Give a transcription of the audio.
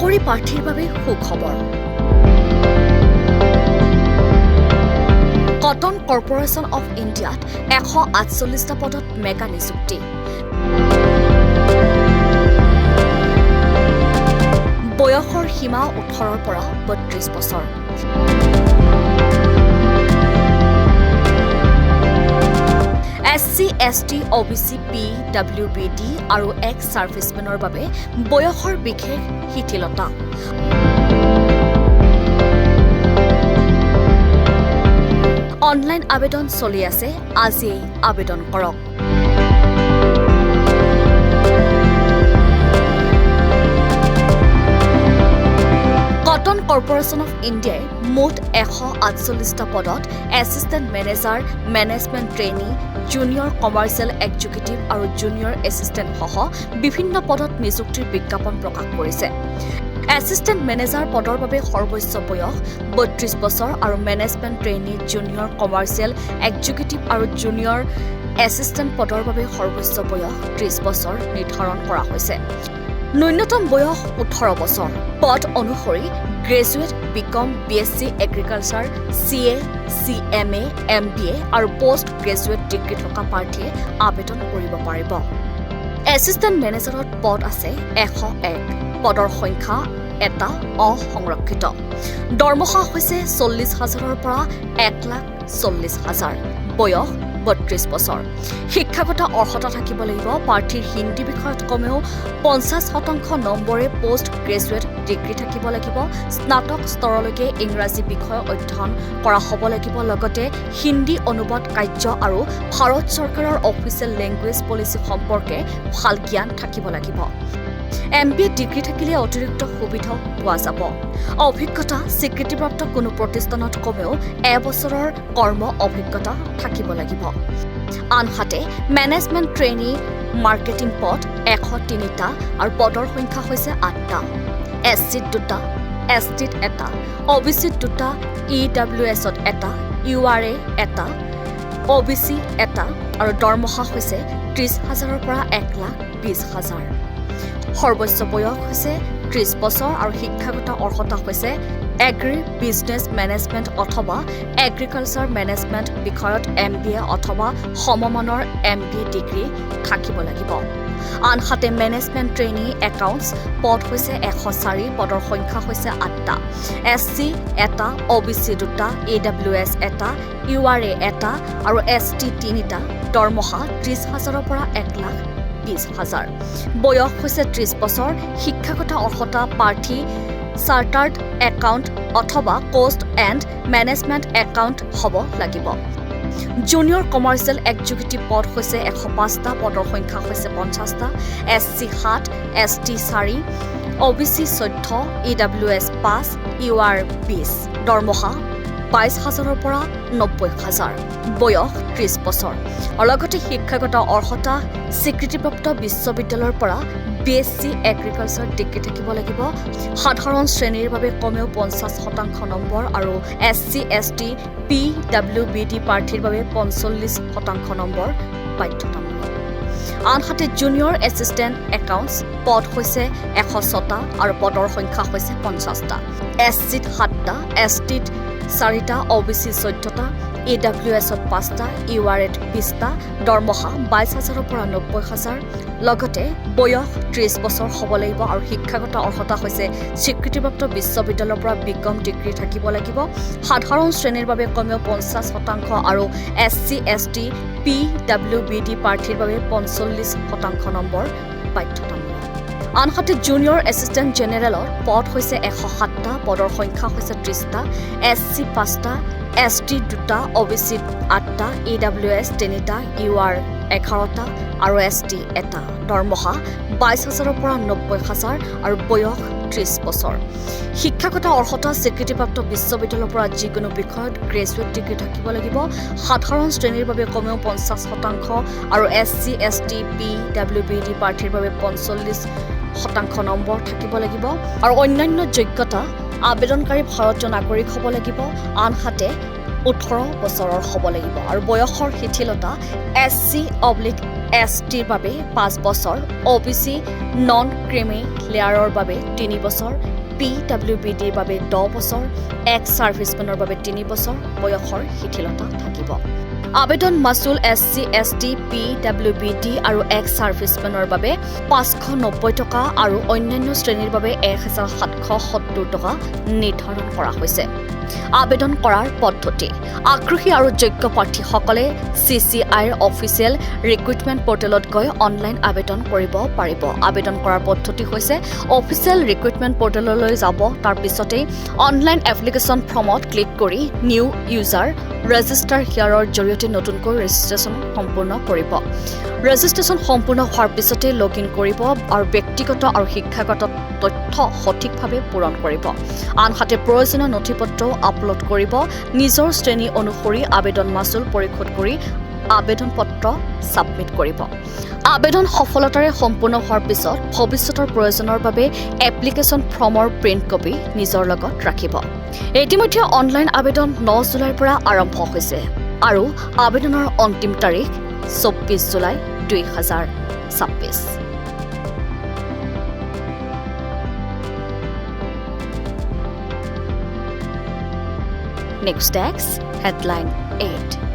চাকৰি প্ৰাৰ্থীৰ বাবে সুখবৰ। কটন কৰ্পোৰেচন অফ ইণ্ডিয়াত 148টা পদত মেগা নিযুক্তি। বয়সৰ সীমা 18ৰ পৰা 32 বছৰ। SC, ST, OBC, PWBD আৰু এক্স ছাৰ্ভিচমেনৰ বাবে বয়সৰ বিশেষ শিথিলতা। অনলাইন আবেদন চলি আছে, আজিয়েই আবেদন কৰক। কটন কৰ্পোৰেচন অফ ইণ্ডিয়াই মুঠ 148টা পদত assistant manager, management trainee, junior commercial executive আৰু জুনিয়ৰ এছিষ্টেণ্ট সহ বিভিন্ন পদত নিযুক্তিৰ বিজ্ঞাপন প্ৰকাশ কৰিছে। এছিষ্টেণ্ট মেনেজাৰ পদৰ বাবে সৰ্বোচ্চ বয়স 32 বছৰ আৰু management trainee, junior commercial executive আৰু জুনিয়ৰ এছিষ্টেণ্ট পদৰ বাবে সৰ্বোচ্চ বয়স 30 বছৰ নিৰ্ধাৰণ কৰা হৈছে। ন্যূনতম বয়স 18 বছৰ। পদ অনুসৰি graduate, BCom, BSc agriculture, CA, CMA, MBA আৰু পোষ্ট গ্ৰেজুৱেট ডিগ্ৰী থকা প্ৰাৰ্থীয়ে আবেদন কৰিব পাৰিব। এছিষ্টেণ্ট মেনেজাৰত পদ আছে 101। পদৰ সংখ্যা এটা অসংৰক্ষিত। দৰমহা হৈছে 40,000ৰ পৰা 1,40,000। বয়স 32 বছৰ। শিক্ষাগত অৰ্হতা থাকিব লাগিব। প্ৰাৰ্থীৰ হিন্দী বিষয়ত কমেও 50% নম্বৰে পোষ্ট গ্ৰেজুৱেট ডিগ্ৰী থাকিব লাগিব। স্নাতক স্তৰলৈকে ইংৰাজী বিষয় অধ্যয়ন কৰা হ'ব লাগিব। লগতে হিন্দী অনুবাদ কাৰ্য আৰু ভাৰত চৰকাৰৰ অফিচিয়েল লেংগুৱেজ পলিচি সম্পৰ্কে ভাল জ্ঞান থাকিব লাগিব। MBA ডিগ্ৰী থাকিলে অতিৰিক্ত সুবিধাও পোৱা যাব। অভিজ্ঞতা স্বীকৃতিপ্ৰাপ্ত কোনো প্ৰতিষ্ঠানত কমেও এবছৰৰ কৰ্ম অভিজ্ঞতা থাকিব লাগিব। আনহাতে মেনেজমেণ্ট ট্ৰেইনী মাৰ্কেটিং পদ 103টা আৰু পদৰ সংখ্যা হৈছে 8টা। SCত 2টা, STত 1টা, OBCত 2টা, EWSত 1টা, URA 1টা, OBC 1টা আৰু দৰমহা হৈছে 30,000ৰ পৰা 1,20,000। সৰ্বোচ্চ বয়স হৈছে 30 বছৰ আৰু শিক্ষাগত অৰ্হতা হৈছে এগ্ৰি বিজনেছ মেনেজমেণ্ট অথবা এগ্ৰিকালচাৰ মেনেজমেণ্ট বিষয়ত MBA অথবা সমমানৰ MBA ডিগ্ৰী থাকিব লাগিব। আনহাতে মেনেজমেণ্ট ট্ৰেইনী একাউণ্টছ পদ হৈছে 104। পদৰ সংখ্যা হৈছে 8টা। SC 1টা, OBC 2টা, EWS 1টা, URA 1টা আৰু ST 3টা। দৰমহা 30,000ৰ পৰা 1,20,000। বয়স হৈছে 30 বছৰ। শিক্ষাগত অৰ্হতা প্ৰাৰ্থী চাৰ্টাৰ্ড একাউণ্ট অথবা কষ্ট এণ্ড মেনেজমেণ্ট একাউণ্ট হ'ব লাগিব। জুনিয়ৰ কমাৰ্চিয়েল এক্সিকিউটিভ পদ হৈছে 105টা। পদৰ সংখ্যা হৈছে 50টা। SC 7, ST 4, OBC 14, EWS 5, UR 20। দৰমহা 22,000ৰ পৰা 90,000। বয়স 30 বছৰ। লগতে শিক্ষাগত অৰ্হতা স্বীকৃতিপ্ৰাপ্ত বিশ্ববিদ্যালয়ৰ পৰা BSc এগ্ৰিকালচাৰ ডিগ্ৰী থাকিব লাগিব। সাধাৰণ শ্ৰেণীৰ বাবে কমেও 50% নম্বৰ আৰু SC, ST, PWBD প্ৰাৰ্থীৰ বাবে 45% নম্বৰ বাধ্যতামূলক। আনহাতে জুনিয়ৰ এছিষ্টেণ্ট একাউণ্টছ পদ হৈছে 106টা আৰু পদৰ সংখ্যা হৈছে 50টা। SCত 7টা, STত 4টা, OBC 14টা, EWSত 5টা, URAত 20টা। দৰমহা 22,000ৰ পৰা 90,000। লগতে বয়স 30 বছৰ হ'ব লাগিব আৰু শিক্ষাগত অৰ্হতা হৈছে স্বীকৃতিপ্ৰাপ্ত বিশ্ববিদ্যালয়ৰ পৰা বিকম ডিগ্ৰী থাকিব লাগিব। সাধাৰণ শ্ৰেণীৰ বাবে কমেও 50% আৰু SC, ST, PWBD প্ৰাৰ্থীৰ বাবে 45% নম্বৰ বাধ্যতামূলক। আনহাতে জুনিয়ৰ এছিষ্টেণ্ট জেনেৰেলৰ পদ হৈছে 107টা। পদৰ সংখ্যা হৈছে 30টা। SC 5টা, ST 2টা, OBC 8টা, EWS 3টা, UR 11টা আৰু ST 1টা। দৰমহা 22,000ৰ পৰা 90,000 আৰু বয়স 30 বছৰ। শিক্ষাগত অৰ্হতা স্বীকৃতিপ্ৰাপ্ত বিশ্ববিদ্যালয়ৰ পৰা যিকোনো বিষয়ত গ্ৰেজুৱেট ডিগ্ৰী থাকিব লাগিব। সাধাৰণ শ্ৰেণীৰ বাবে কমেও 50% আৰু SC, ST, PWBD প্ৰাৰ্থীৰ বাবে 45% নম্বৰ থাকিব লাগিব আৰু অন্যান্য যোগ্যতা আবেদনকাৰী ভাৰতীয় নাগৰিক হ'ব লাগিব। আনহাতে 18 বছৰৰ হ'ব লাগিব আৰু বয়সৰ শিথিলতা SC/ST STৰ বাবে 5 বছৰ, OBC নন ক্ৰিমি লেয়াৰৰ বাবে 3 বছৰ, PWBDৰ বাবে 10 বছৰ, এক্স ছাৰ্ভিচমেনৰ বাবে 3 বছৰ বয়সৰ শিথিলতা থাকিব। আবেদন মাচুল SC, ST, PWBD আৰু এক্স ছাৰ্ভিচমেনৰ বাবে 590 টকা আৰু অন্যান্য শ্ৰেণীৰ বাবে 1770 টকা নিৰ্ধাৰণ কৰা হৈছে। আবেদন কৰাৰ পদ্ধতি আগ্ৰহী আৰু যোগ্য প্ৰাৰ্থীসকলে CCIৰ অফিচিয়েল ৰিক্ৰুটমেণ্ট পৰ্টেলত গৈ অনলাইন আবেদন কৰিব পাৰিব। আবেদন কৰাৰ পদ্ধতি হৈছে অফিচিয়েল ৰিক্ৰুটমেণ্ট পৰ্টেললৈ যাব, তাৰ পিছতেই অনলাইন এপ্লিকেশ্যন ফৰ্মত ক্লিক কৰি নিউ ইউজাৰ ৰেজিষ্টাৰ হিয়াৰৰ জৰিয়তে নতুনকৈ ৰেজিষ্ট্ৰেশ্যন সম্পূৰ্ণ কৰিব। ৰেজিষ্ট্ৰেশ্যন সম্পূৰ্ণ হোৱাৰ পিছতে লগ ইন কৰিব আৰু ব্যক্তিগত আৰু শিক্ষাগত তথ্য সঠিকভাৱে পূৰণ কৰিব। আনহাতে প্ৰয়োজনীয় নথিপত্ৰও আপলোড কৰিব। নিজৰ শ্ৰেণী অনুসৰি আবেদন মাচুল পৰিশোধ কৰি আবেদন পত্ৰ ছাবমিট কৰিব। আবেদন সফলতাৰে সম্পূৰ্ণ হোৱাৰ পিছত ভৱিষ্যতৰ প্ৰয়োজনৰ বাবে এপ্লিকেশ্যন ফৰ্মৰ প্ৰিণ্ট কপি নিজৰ লগত ৰাখিব। ইতিমধ্যে অনলাইন আবেদন 9 জুলাইৰ পৰা আৰম্ভ হৈছে আৰু আবেদনৰ অন্তিম তাৰিখ 24 জুলাই 2026। Next text, headline 8.